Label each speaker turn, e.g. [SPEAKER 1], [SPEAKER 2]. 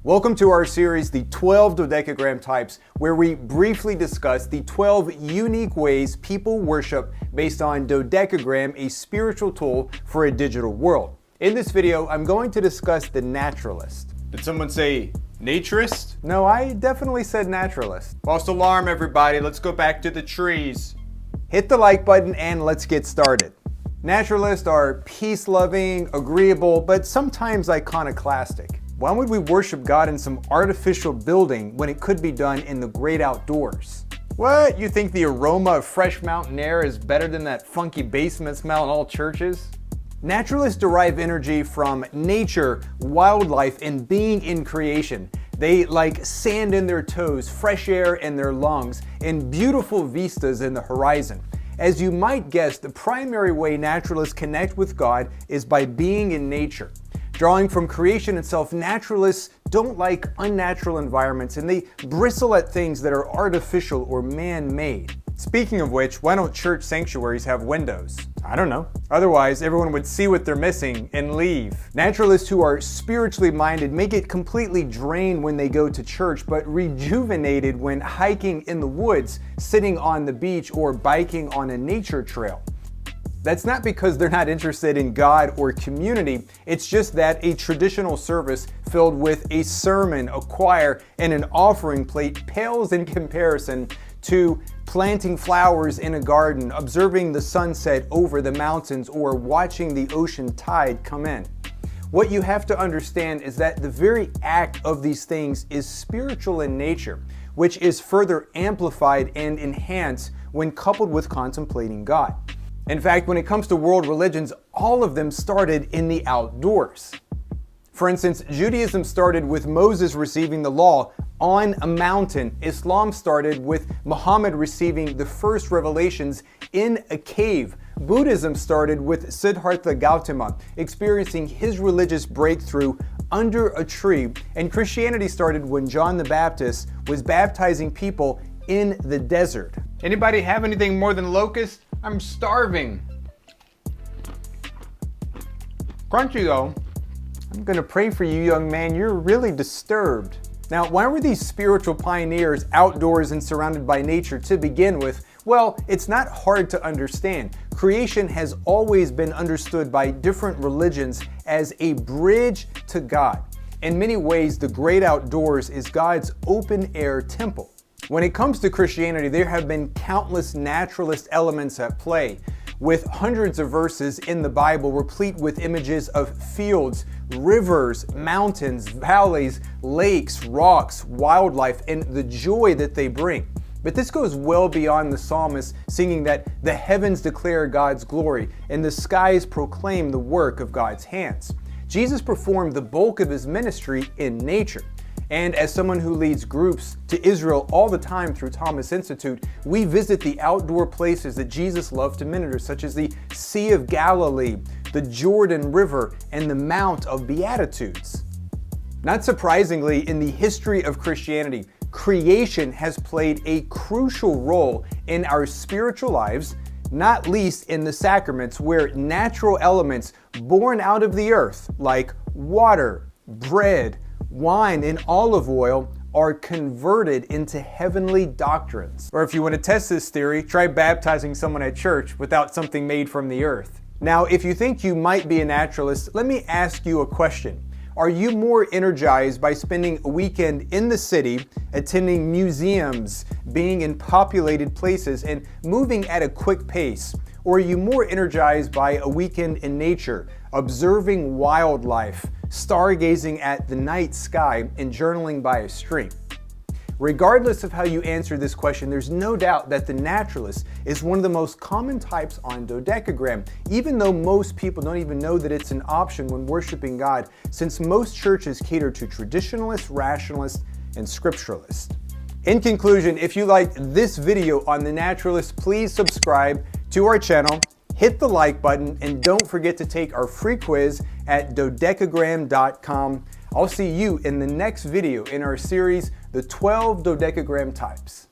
[SPEAKER 1] Welcome to our series, the 12 Dodekagram types, where we briefly discuss the 12 unique ways people worship based on Dodekagram, a spiritual tool for a digital world. In this video, I'm going to discuss the Naturalist.
[SPEAKER 2] Did someone say Naturist?
[SPEAKER 1] No, I definitely said Naturalist.
[SPEAKER 2] False alarm, everybody. Let's go back to the trees.
[SPEAKER 1] Hit the like button and let's get started. Naturalists are peace-loving, agreeable, but sometimes iconoclastic. Why would we worship God in some artificial building when it could be done in the great outdoors? What? You think the aroma of fresh mountain air is better than that funky basement smell in all churches? Naturalists derive energy from nature, wildlife, and being in creation. They like sand in their toes, fresh air in their lungs, and beautiful vistas in the horizon. As you might guess, the primary way naturalists connect with God is by being in nature. Drawing from creation itself, naturalists don't like unnatural environments and they bristle at things that are artificial or man-made. Speaking of which, why don't church sanctuaries have windows? I don't know. Otherwise, everyone would see what they're missing and leave. Naturalists who are spiritually minded may get completely drained when they go to church, but rejuvenated when hiking in the woods, sitting on the beach, or biking on a nature trail. That's not because they're not interested in God or community, it's just that a traditional service filled with a sermon, a choir, and an offering plate pales in comparison to planting flowers in a garden, observing the sunset over the mountains, or watching the ocean tide come in. What you have to understand is that the very act of these things is spiritual in nature, which is further amplified and enhanced when coupled with contemplating God. In fact, when it comes to world religions, all of them started in the outdoors. For instance, Judaism started with Moses receiving the law on a mountain. Islam started with Muhammad receiving the first revelations in a cave. Buddhism started with Siddhartha Gautama experiencing his religious breakthrough under a tree. And Christianity started when John the Baptist was baptizing people in the desert.
[SPEAKER 2] Anybody have anything more than locust? I'm starving.
[SPEAKER 1] Crunchy though. I'm gonna pray for you, young man. You're really disturbed. Now, why were these spiritual pioneers outdoors and surrounded by nature to begin with? Well, it's not hard to understand. Creation has always been understood by different religions as a bridge to God. In many ways, the great outdoors is God's open-air temple. When it comes to Christianity, there have been countless naturalist elements at play, with hundreds of verses in the Bible replete with images of fields, rivers, mountains, valleys, lakes, rocks, wildlife, and the joy that they bring. But this goes well beyond the psalmist singing that the heavens declare God's glory and the skies proclaim the work of God's hands. Jesus performed the bulk of his ministry in nature. And as someone who leads groups to Israel all the time through Thomas Institute, we visit the outdoor places that Jesus loved to minister, such as the Sea of Galilee, the Jordan River, and the Mount of Beatitudes. Not surprisingly, in the history of Christianity, creation has played a crucial role in our spiritual lives, not least in the sacraments, where natural elements born out of the earth, like water, bread, wine, and olive oil, are converted into heavenly doctrines. Or if you want to test this theory, try baptizing someone at church without something made from the earth. Now, if you think you might be a naturalist, let me ask you a question. Are you more energized by spending a weekend in the city, attending museums, being in populated places, and moving at a quick pace? Or are you more energized by a weekend in nature, observing wildlife, stargazing at the night sky, and journaling by a stream? Regardless of how you answer this question, there's no doubt that the naturalist is one of the most common types on Dodekagram, even though most people don't even know that it's an option when worshiping God, since most churches cater to traditionalists, rationalists, and scripturalists. In conclusion, if you liked this video on the naturalist, please subscribe to our channel, hit the like button, and don't forget to take our free quiz at dodekagram.com. I'll see you in the next video in our series, the 12 Dodekagram types.